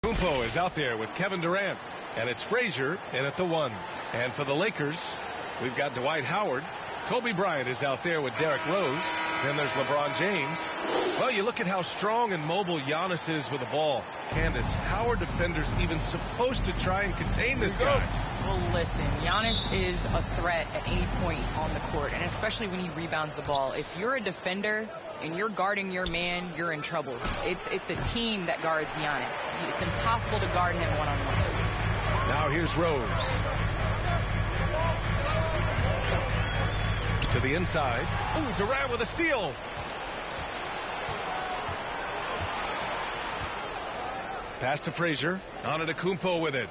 Kumpo is out there with Kevin Durant, and it's Frazier in at the 1. And for the Lakers, we've got Dwight Howard. Kobe Bryant is out there with Derrick Rose. Then there's LeBron James. Well, you look at how strong and mobile Giannis is with the ball. Candace, how are defenders even supposed to try and contain this guy? Well, listen, Giannis is a threat at any point on the court, and especially when he rebounds the ball. If you're a defender and you're guarding your man, you're in trouble. It's a team that guards Giannis. It's impossible to guard him one-on-one. Now here's Rose. To the inside. Ooh, Durant with a steal. Pass to Frazier. Antetokounmpo with it.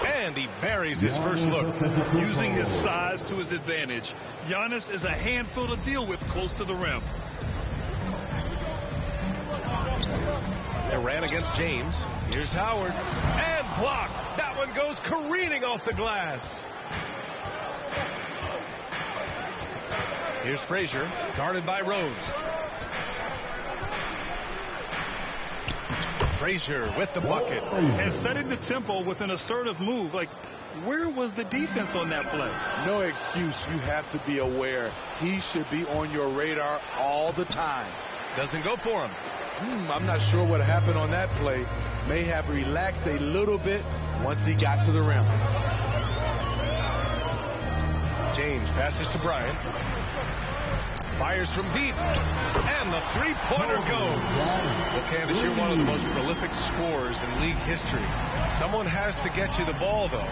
And he buries his first look. Using his size to his advantage. Giannis is a handful to deal with close to the rim. Durant against James. Here's Howard. And blocked. That one goes careening off the glass. Here's Frazier, guarded by Rose. Frazier with the bucket. And setting the tempo with an assertive move. Like, where was the defense on that play? No excuse. You have to be aware. He should be on your radar all the time. Doesn't go for him. I'm not sure what happened on that play. May have relaxed a little bit once he got to the rim. James passes to Bryant. Fires from deep. And the three-pointer goes. Well, Candace, you're one of the most prolific scorers in league history. Someone has to get you the ball, though.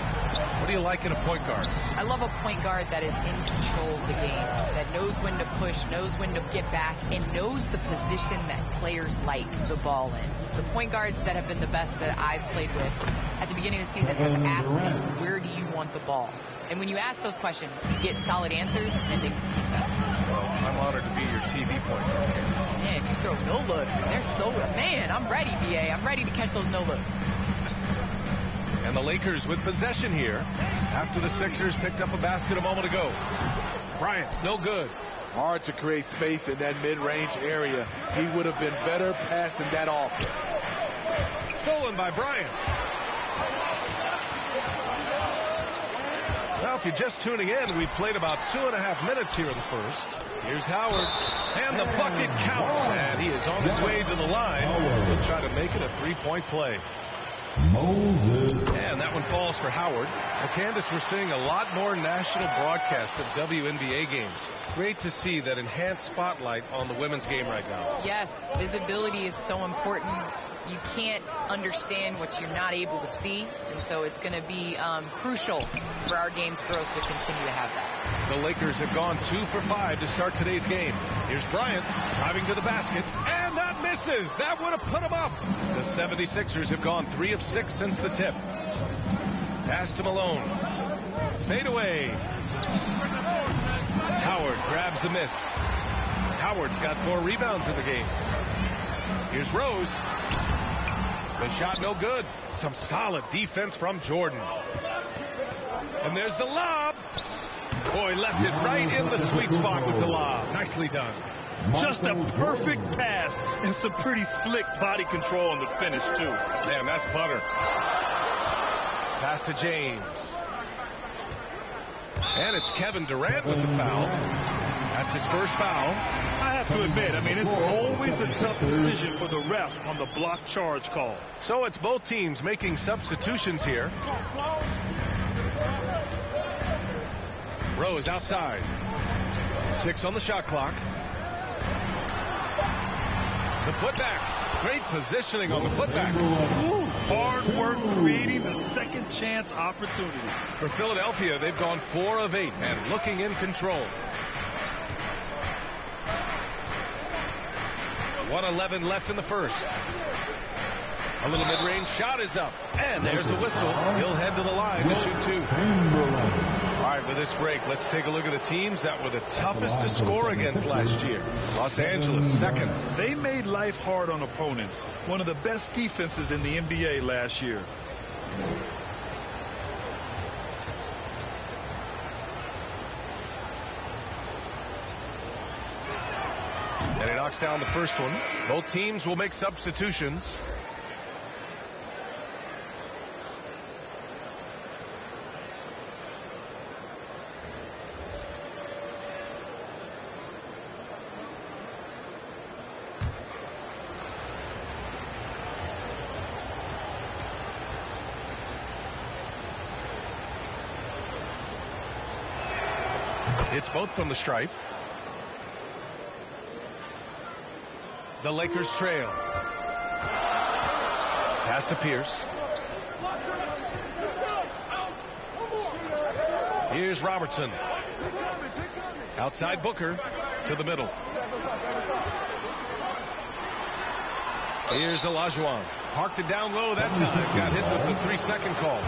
What do you like in a point guard? I love a point guard that is in control of the game, that knows when to push, knows when to get back, and knows the position that players like the ball in. The point guards that have been the best that I've played with at the beginning of the season have asked me, where do you want the ball? And when you ask those questions, you get solid answers, and it makes the team better. Well, I'm honored to be your TV point guard. Man, you throw no looks, and they're so, man, I'm ready, BA. I'm ready to catch those no looks. And the Lakers with possession here after the Sixers picked up a basket a moment ago. Bryant, no good. Hard to create space in that mid-range area. He would have been better passing that off. Stolen by Bryant. Well, if you're just tuning in, we've played about 2.5 minutes here in the first. Here's Howard. And the bucket counts. And he is on his way to the line. He'll try to make it a three-point play. Moses. And that one falls for Howard. Well, Candace, we're seeing a lot more national broadcast of WNBA games. Great to see that enhanced spotlight on the women's game right now. Yes, visibility is so important. You can't understand what you're not able to see, and so it's going to be crucial for our game's growth to continue to have that. The Lakers have gone 2 for 5 to start today's game. Here's Bryant driving to the basket, and that misses. That would have put him up. The 76ers have gone 3 of 6 since the tip. Pass to Malone. Fade away. Howard grabs the miss. Howard's got 4 rebounds in the game. Here's Rose. The shot no good. Some solid defense from Jordan. And there's the lob. Boy, left it right in the sweet spot with the lob. Nicely done. Just a perfect pass and some pretty slick body control on the finish, too. Man, that's butter. Pass to James. And it's Kevin Durant with the foul. That's his first foul. I have to admit, it's always a tough decision for the ref on the block charge call. So it's both teams making substitutions here. Rose outside. 6 on the shot clock. The putback. Great positioning on the putback. Ooh, hard work creating the second chance opportunity. For Philadelphia, they've gone 4 of 8 and looking in control. 1:11 left in the first. A little mid-range shot is up. And there's a whistle. He'll head to the line to shoot 2. All right, with this break, let's take a look at the teams that were the toughest to score against last year. Los Angeles, second. They made life hard on opponents. One of the best defenses in the NBA last year. And And he knocks down the first one. Both teams will make substitutions. It's both from the stripe. The Lakers trail. Pass to Pierce. Here's Robertson. Outside Booker to the middle. Here's Olajuwon. Parked it down low that time. Got hit with the 3-second call.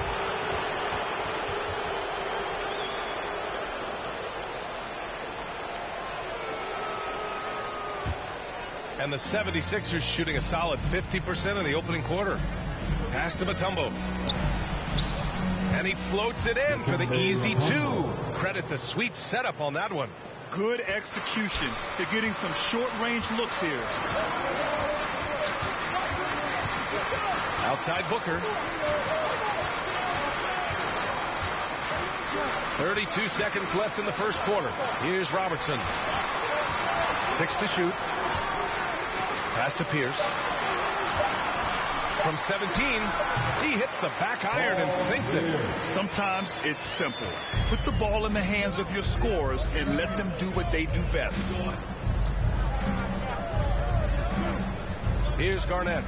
And the 76ers shooting a solid 50% in the opening quarter. Pass to Mutombo. And he floats it in for the easy 2. Credit the sweet setup on that one. Good execution. They're getting some short-range looks here. Outside Booker. 32 seconds left in the first quarter. Here's Robertson. 6 to shoot. Pass to Pierce. From 17, he hits the back iron and sinks it. Sometimes it's simple. Put the ball in the hands of your scorers and let them do what they do best. Here's Garnett.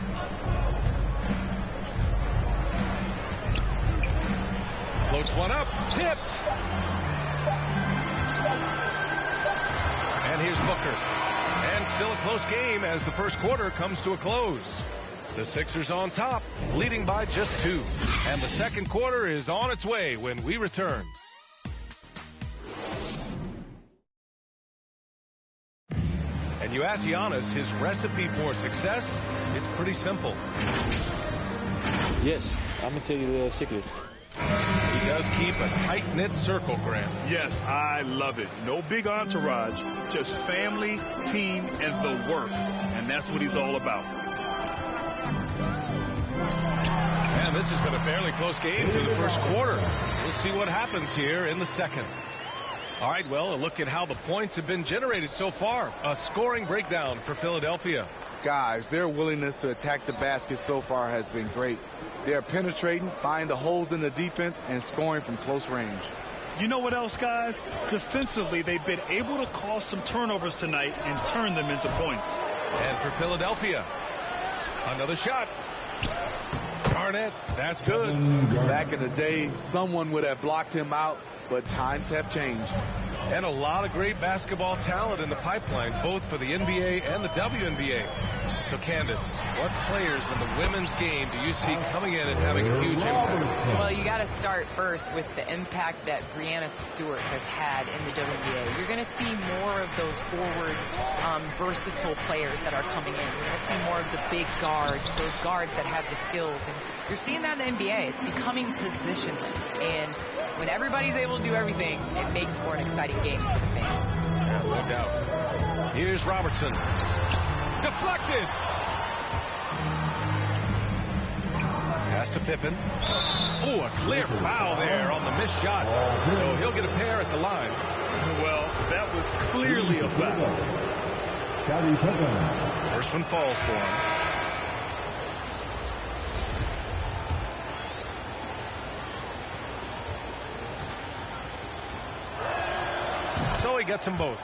Floats one up. Tipped. And here's Booker. And still a close game as the first quarter comes to a close. The Sixers on top, leading by just 2. And the second quarter is on its way when we return. And you ask Giannis his recipe for success, it's pretty simple. Yes, I'm going to tell you the secret. He does keep a tight-knit circle, Grant. Yes, I love it. No big entourage, just family, team, and the work. And that's what he's all about. And this has been a fairly close game through the first quarter. We'll see what happens here in the second. All right, well, a look at how the points have been generated so far. A scoring breakdown for Philadelphia. Guys, their willingness to attack the basket so far has been great. They're penetrating, finding the holes in the defense, and scoring from close range. You know what else, guys? Defensively, they've been able to cause some turnovers tonight and turn them into points. And for Philadelphia, another shot. Garnett, that's good. Back in the day, someone would have blocked him out, but times have changed. And a lot of great basketball talent in the pipeline, both for the NBA and the WNBA. So, Candace, what players in the women's game do you see coming in and having a huge impact? Well, you got to start first with the impact that Breanna Stewart has had in the WNBA. You're going to see more of those forward, versatile players that are coming in. You're going to see more of the big guards, those guards that have the skills. And you're seeing that in the NBA. It's becoming positionless. And when everybody's able to do everything, it makes for an exciting game for the fans. Yeah, no doubt. Here's Robertson. Deflected. Pass to Pippen. Oh, a clear foul there on the missed shot. So he'll get a pair at the line. Well, that was clearly a foul. Scottie Pippen. First one falls for him. So he gets them both.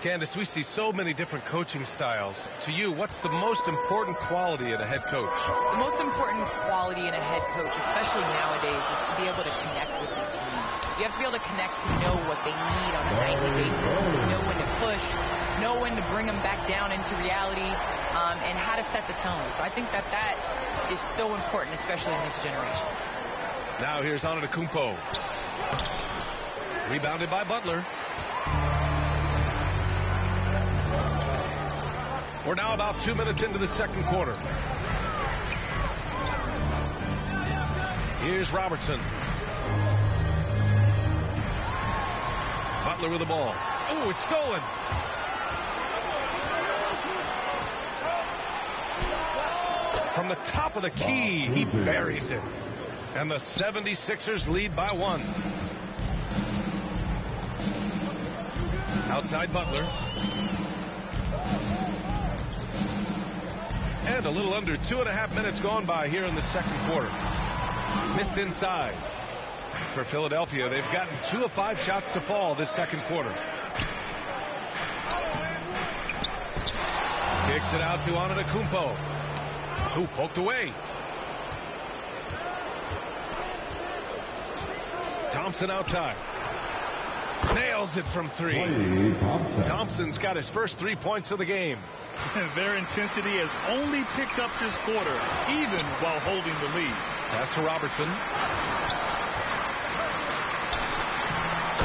Candace, we see so many different coaching styles. To you, what's the most important quality in a head coach? The most important quality in a head coach, especially nowadays, is to be able to connect with your team. You have to be able to connect to know what they need on a nightly basis, know when to push, know when to bring them back down into reality, and how to set the tone. So I think that is so important, especially in this generation. Now here's Antetokounmpo. Rebounded by Butler. We're now about 2 minutes into the second quarter. Here's Robertson. Butler with the ball. Oh, it's stolen. the top of the key. He buries it. And the 76ers lead by 1. Outside Butler. And a little under 2.5 minutes gone by here in the second quarter. Missed inside. For Philadelphia, they've gotten 2 of 5 shots to fall this second quarter. Kicks it out to Antetokounmpo, who poked away. Thompson outside. Nails it from 3. Thompson's got his first 3 points of the game. Their intensity has only picked up this quarter, even while holding the lead. Pass to Robertson.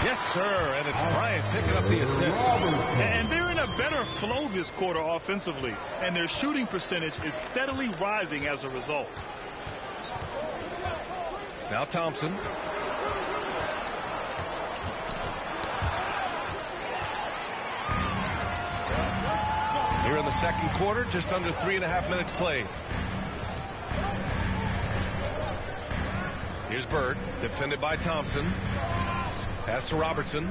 Yes, sir, and it's Bryant picking up the assist. And they're in a better flow this quarter offensively, and their shooting percentage is steadily rising as a result. Now Thompson. Here in the second quarter, just under 3.5 minutes played. Here's Bird, defended by Thompson. Pass to Robertson.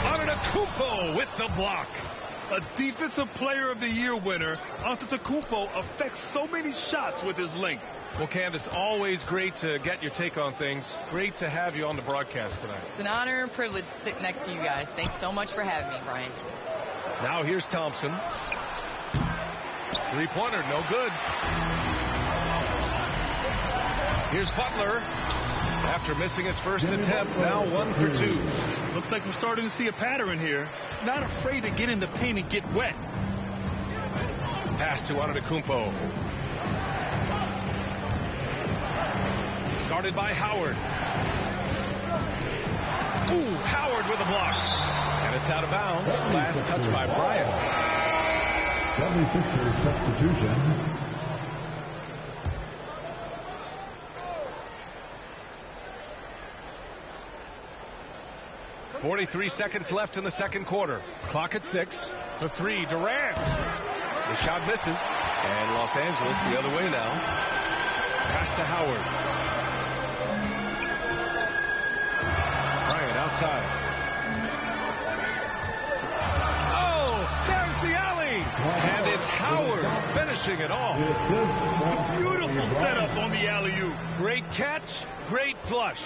Antetokounmpo with the block. A Defensive Player of the Year winner, Antetokounmpo affects so many shots with his length. Well, Candace, always great to get your take on things. Great to have you on the broadcast tonight. It's an honor and privilege to sit next to you guys. Thanks so much for having me, Brian. Now here's Thompson. Three-pointer, no good. Here's Butler. After missing his first attempt, now 1 for 2. Looks like we're starting to see a pattern here. Not afraid to get in the paint and get wet. Pass to Antetokounmpo. Guarded by Howard. Ooh, Howard with a block. And it's out of bounds. Last touch by Bryant. 76ers substitution. 43 seconds left in the second quarter. Clock at 6. The 3, Durant. The shot misses. And Los Angeles the other way now. Pass to Howard. Bryant outside. Oh, there's the alley. And it's Howard finishing it off. Beautiful setup on the alley-oop. Great catch, great flush.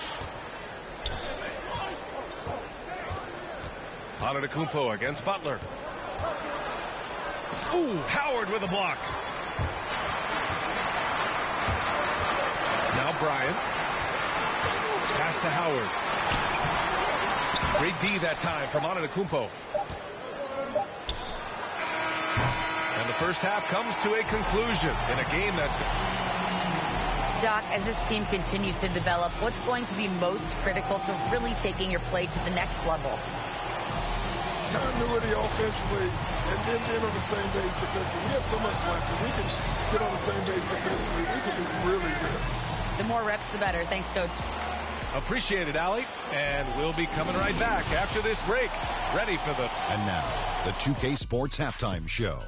Antetokounmpo against Butler. Ooh, Howard with a block. Now Bryant. Pass to Howard. Great D that time from Antetokounmpo. And the first half comes to a conclusion in a game that's... Doc, as this team continues to develop, what's going to be most critical to really taking your play to the next level? Continuity offensively and then being on the same page defensively. We have so much left. If we can get on the same page defensively, we can be really good. The more reps, the better. Thanks, Coach. Appreciate it, Allie. And we'll be coming right back after this break. Ready for the... And now, the 2K Sports Halftime Show.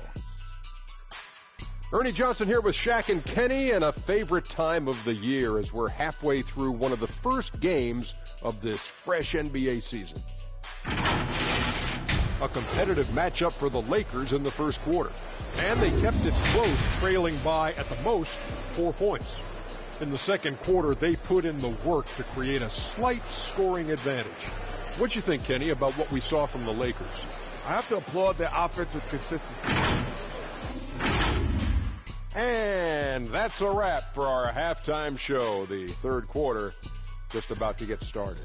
Ernie Johnson here with Shaq and Kenny, and a favorite time of the year as we're halfway through one of the first games of this fresh NBA season. A competitive matchup for the Lakers in the first quarter. And they kept it close, trailing by, at the most, 4 points. In the second quarter, they put in the work to create a slight scoring advantage. What do you think, Kenny, about what we saw from the Lakers? I have to applaud their offensive consistency. And that's a wrap for our halftime show. The third quarter just about to get started.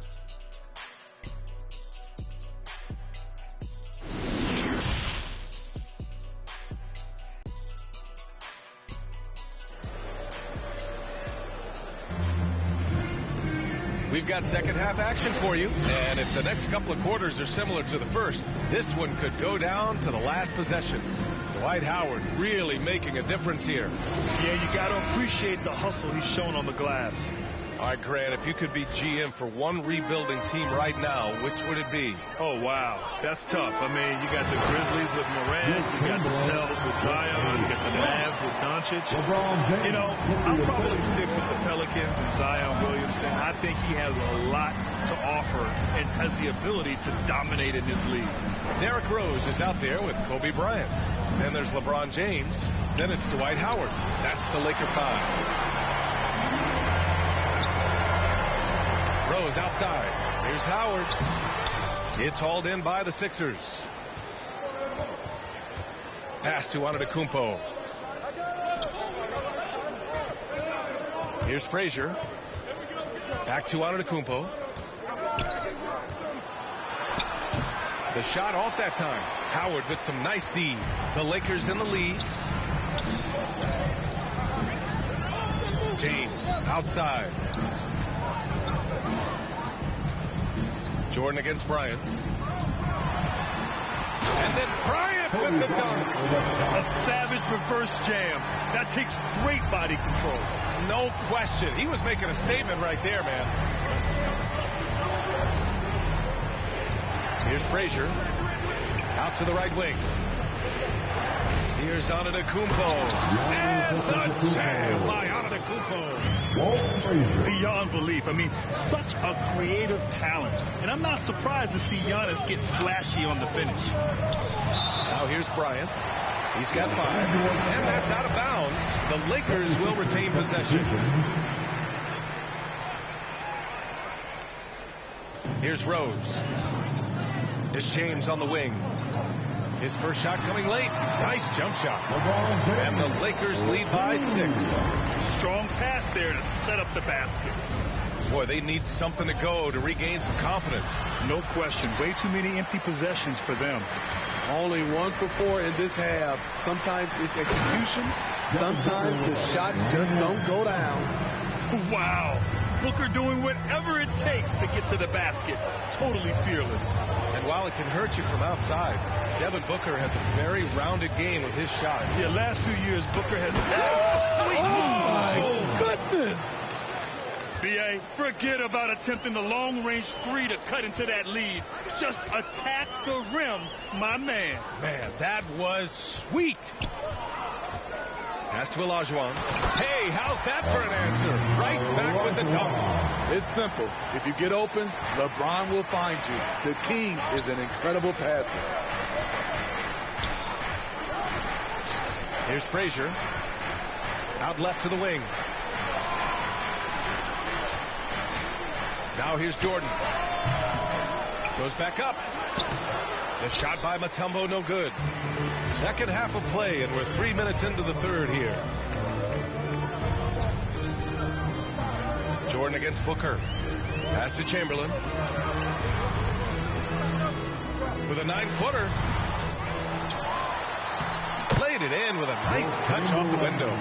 We've got second half action for you, and if the next couple of quarters are similar to the first, this one could go down to the last possession. Dwight Howard really making a difference here. Yeah, you got to appreciate the hustle he's shown on the glass. All right, Grant, if you could be GM for one rebuilding team right now, which would it be? Oh, wow. That's tough. I mean, you got the Grizzlies with Morant. You got the Pels with Zion. You got the Mavs with Doncic. You know, I'll probably stick with the Pelicans and Zion Williamson. I think he has a lot to offer and has the ability to dominate in this league. Derrick Rose is out there with Kobe Bryant. Then there's LeBron James. Then it's Dwight Howard. That's the Laker 5. Rose outside. Here's Howard. It's hauled in by the Sixers. Pass to Antetokounmpo. Here's Frazier. Back to Antetokounmpo. The shot off that time. Howard with some nice D. The Lakers in the lead. James outside. Jordan against Bryant. And then Bryant with the dunk. A savage reverse jam. That takes great body control. No question. He was making a statement right there, man. Here's Frazier. Out to the right wing. Here's Antetokounmpo. And the jam by Antetokounmpo. Beyond belief. I mean, such a creative talent. And I'm not surprised to see Giannis get flashy on the finish. Now here's Bryant. He's got 5. And that's out of bounds. The Lakers will retain possession. Here's Rose. Here's James on the wing. His first shot coming late. Nice jump shot. And the Lakers lead by 6. Strong pass there to set up the basket. Boy, they need something to go to regain some confidence. No question. Way too many empty possessions for them. Only 1 for 4 in this half. Sometimes it's execution. Sometimes the shot just don't go down. Wow. Booker doing whatever it takes to get to the basket. Totally fearless. And while it can hurt you from outside, Devin Booker has a very rounded game with his shot. Yeah, last few years, Booker has... Oh, my goodness. B.A., forget about attempting the long-range 3 to cut into that lead. Just attack the rim, my man. Man, that was sweet. Pass to Olajuwon. Hey, how's that for an answer? Right back with the dunk. It's simple. If you get open, LeBron will find you. The king is an incredible passer. Here's Frazier. Out left to the wing. Now here's Jordan. Goes back up. The shot by Mutombo, no good. Second half of play, and we're 3 minutes into the third here. Jordan against Booker. Pass to Chamberlain. With a 9-footer. Laid it in with a nice touch off the window.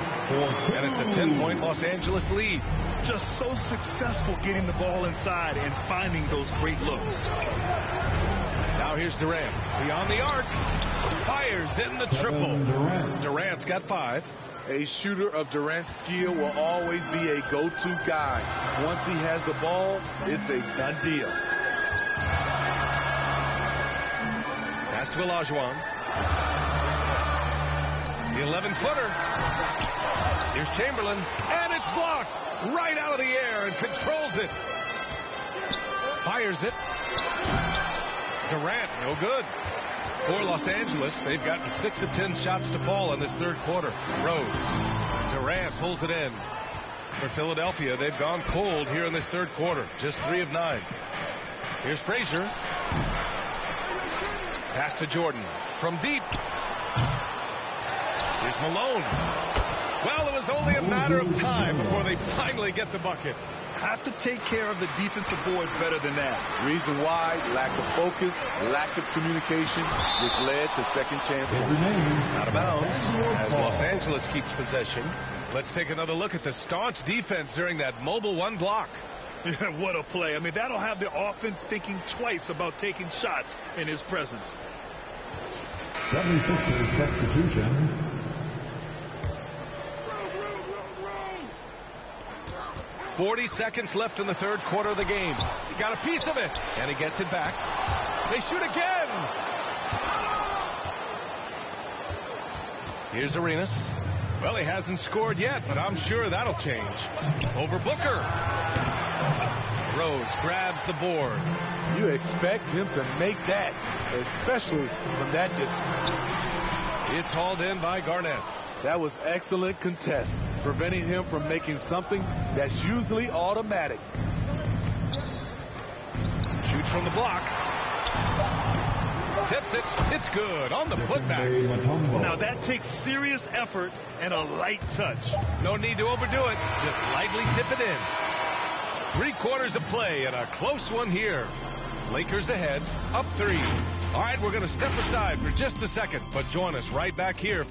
And it's a 10-point Los Angeles lead. Just so successful getting the ball inside and finding those great looks. Now here's Durant. Beyond the arc. Fires in the triple. Durant's got 5. A shooter of Durant's skill will always be a go-to guy. Once he has the ball, it's a done deal. Pass to Olajuwon. The 11-footer. Here's Chamberlain. And it's blocked right out of the air and controls it. Fires it. Durant, no good. For Los Angeles, they've gotten 6 of 10 shots to fall in this third quarter. Rose. Durant pulls it in. For Philadelphia, they've gone cold here in this third quarter. Just 3 of 9. Here's Frazier. Pass to Jordan. From deep. Here's Malone. Well, it was only a matter of time before they finally get the bucket. Have to take care of the defensive boards better than that. Reason why, lack of focus, lack of communication, which led to second chance points. Out of bounds as Los Angeles keeps possession. Let's take another look at the staunch defense during that mobile 1 block. What a play. I mean, that'll have the offense thinking twice about taking shots in his presence. 76ers substitution. 40 seconds left in the third quarter of the game. He got a piece of it, and he gets it back. They shoot again. Here's Arenas. Well, he hasn't scored yet, but I'm sure that'll change. Over Booker. Rose grabs the board. You expect him to make that, especially from that distance. It's hauled in by Garnett. That was excellent contest, preventing him from making something that's usually automatic. Shoots from the block. Tips it. It's good on the putback. Now that takes serious effort and a light touch. No need to overdo it. Just lightly tip it in. 3/4 of play and a close one here. Lakers ahead, up 3. All right, we're going to step aside for just a second, but join us right back here.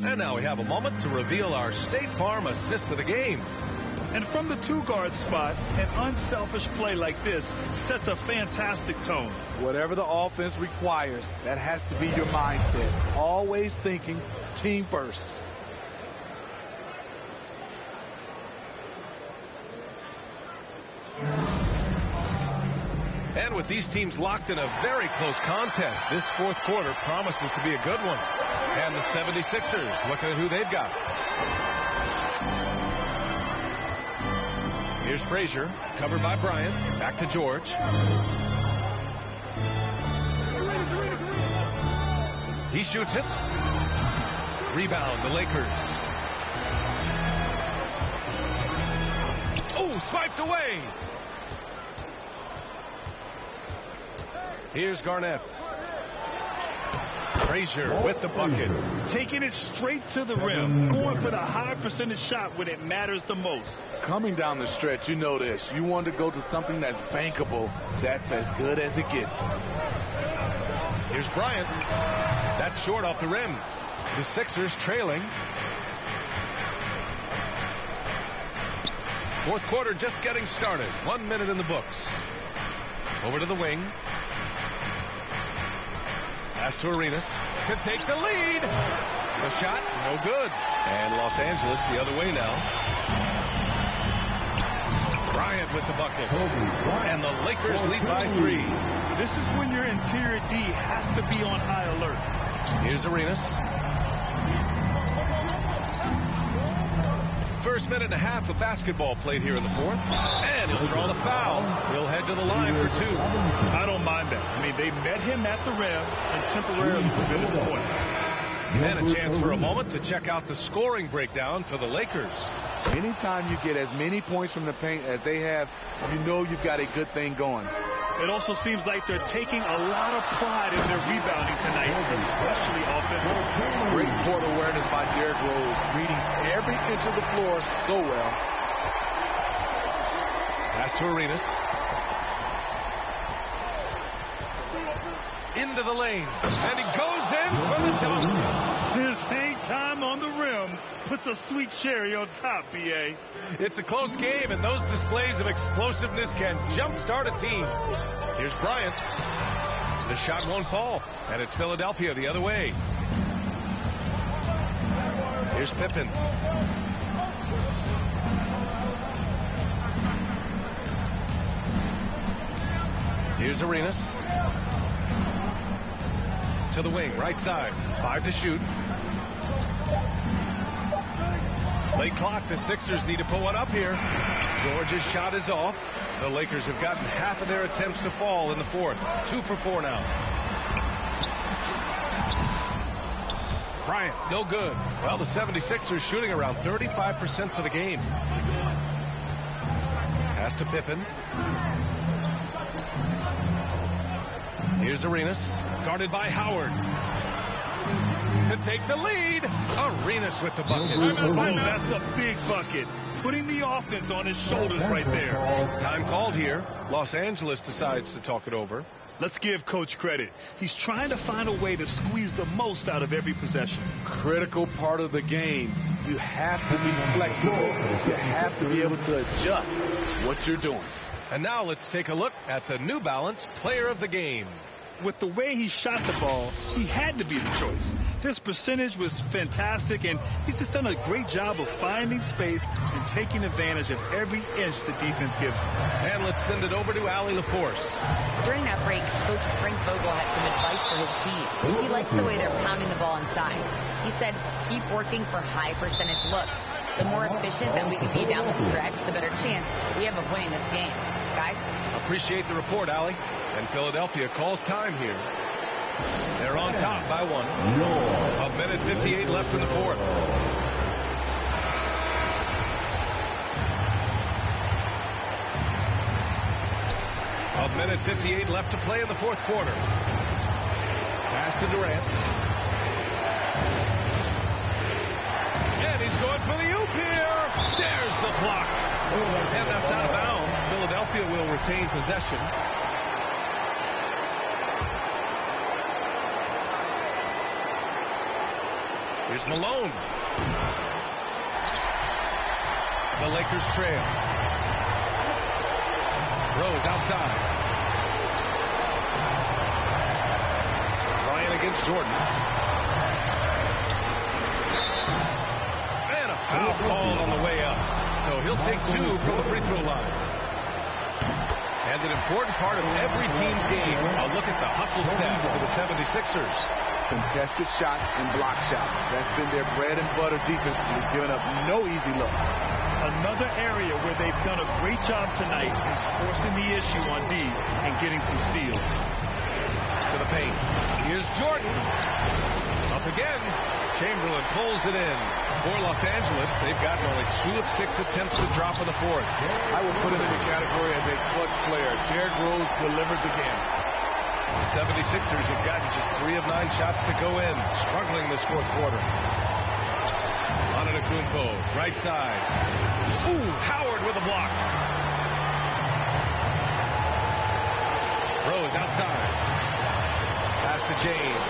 And now we have a moment to reveal our State Farm assist of the game. And from the 2-guard spot, an unselfish play like this sets a fantastic tone. Whatever the offense requires, that has to be your mindset. Always thinking team first. And with these teams locked in a very close contest, this fourth quarter promises to be a good one. And the 76ers looking at who they've got. Here's Frazier, covered by Bryant. Back to George. He shoots it. Rebound, the Lakers. Oh, swiped away. Here's Garnett. Frazier with the bucket. Taking it straight to the rim. Going for the high percentage shot when it matters the most. Coming down the stretch, you know this. You want to go to something that's bankable. That's as good as it gets. Here's Bryant. That's short off the rim. The Sixers trailing. Fourth quarter just getting started. 1 minute in the books. Over to the wing. Pass to Arenas to take the lead. The shot, no good. And Los Angeles the other way now. Bryant with the bucket. And the Lakers lead by 3. This is when your interior D has to be on high alert. Here's Arenas. First minute and a half of basketball played here in the fourth. And he'll draw the foul. He'll head to the line for 2. I don't mind that. I mean, they met him at the rim and temporarily prevented the point. And a chance for a moment to check out the scoring breakdown for the Lakers. Anytime you get as many points from the paint as they have, you know you've got a good thing going. It also seems like they're taking a lot of pride in their rebounding tonight, especially offensively. Great court awareness by Derrick Rose, reading every inch of the floor so well. Pass to Arenas. Into the lane. And he goes in for the dunk. His hang time on the rim puts a sweet cherry on top, B.A. It's a close game, and those displays of explosiveness can jumpstart a team. Here's Bryant. The shot won't fall, and it's Philadelphia the other way. Here's Pippen. Here's Arenas. To the wing, right side. 5 to shoot. Late clock, the Sixers need to put one up here. George's shot is off. The Lakers have gotten half of their attempts to fall in the fourth. 2 for 4 now. Bryant, no good. Well, the 76ers shooting around 35% for the game. Pass to Pippen. Here's Arenas, guarded by Howard. To take the lead, Arenas with the bucket. Oh, that's a big bucket. Putting the offense on his shoulders right there. Time called here. Los Angeles decides to talk it over. Let's give Coach credit. He's trying to find a way to squeeze the most out of every possession. Critical part of the game. You have to be flexible. You have to be able to adjust what you're doing. And now let's take a look at the New Balance Player of the Game. with the way he shot the ball, he had to be the choice. His percentage was fantastic, and he's just done a great job of finding space and taking advantage of every inch the defense gives him. And let's send it over to Allie LaForce. During that break, Coach Frank Vogel had some advice for his team. He likes the way they're pounding the ball inside. He said, keep working for high percentage looks. The more efficient that we can be down the stretch, the better chance we have of winning this game. Guys? Appreciate the report, Allie. And Philadelphia calls time here. They're on top by 1. A minute 58 left in the fourth. A minute 58 left to play in the fourth quarter. Pass to Durant. And he's going for the oop here. There's the block. And that's out of bounds. Philadelphia will retain possession. Here's Malone. The Lakers trail. Rose outside. Bryant against Jordan. And a foul called on the way up. So he'll take 2 from the free throw line. And an important part of every team's game, a look at the hustle stats for the 76ers. Contested shots and block shots. That's been their bread and butter defensively, giving up no easy looks. Another area where they've done a great job tonight is forcing the issue on D and getting some steals. To the paint. Here's Jordan. Up again. Chamberlain pulls it in. For Los Angeles, they've gotten only 2 of 6 attempts to drop in the fourth. I would put him in the category as a clutch player. Derrick Rose delivers again. The 76ers have gotten just 3 of 9 shots to go in. Struggling this fourth quarter. Antetokounmpo, right side. Ooh, Howard with a block. Rose outside. Pass to James.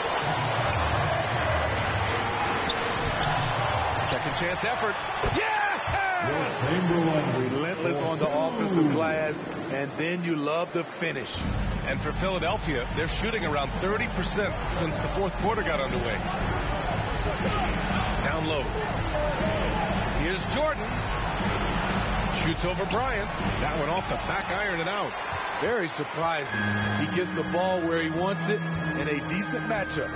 Second chance effort. Yeah! Relentless on the offensive glass, and then you love the finish. And for Philadelphia, they're shooting around 30% since the fourth quarter got underway. Down low. Here's Jordan. Shoots over Bryant. That one off the back iron and out. Very surprising. He gets the ball where he wants it in a decent matchup.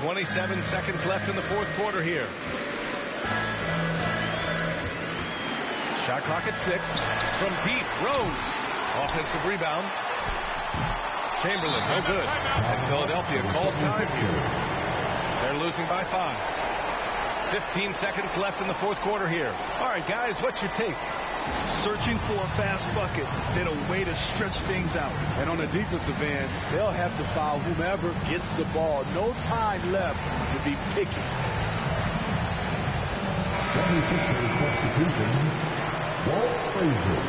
27 seconds left in the fourth quarter here. Shot clock at 6. From deep, Rose. Offensive rebound. Chamberlain, no good. And Philadelphia calls time here. They're losing by 5. 15 seconds left in the fourth quarter here. All right, guys, what's your take? Searching for a fast bucket, then a way to stretch things out. And on the defensive end, they'll have to foul whomever gets the ball. No time left to be picky. 76ers substitution, Walt Frazier.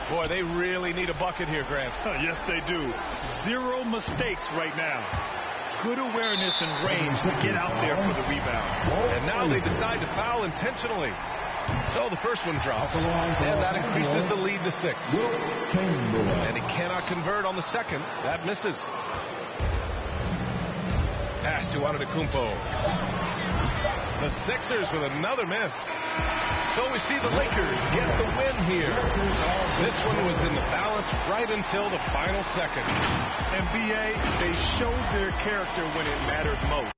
Boy, they really need a bucket here, Grant. Yes, they do. 0 mistakes right now. Good awareness and range to get out there for the rebound. And now they decide to foul intentionally. So the first one drops, and that increases the lead to 6. And he cannot convert on the second. That misses. Pass to Antetokounmpo. The Sixers with another miss. So we see the Lakers get the win here. This one was in the balance right until the final second. And B.A., they showed their character when it mattered most.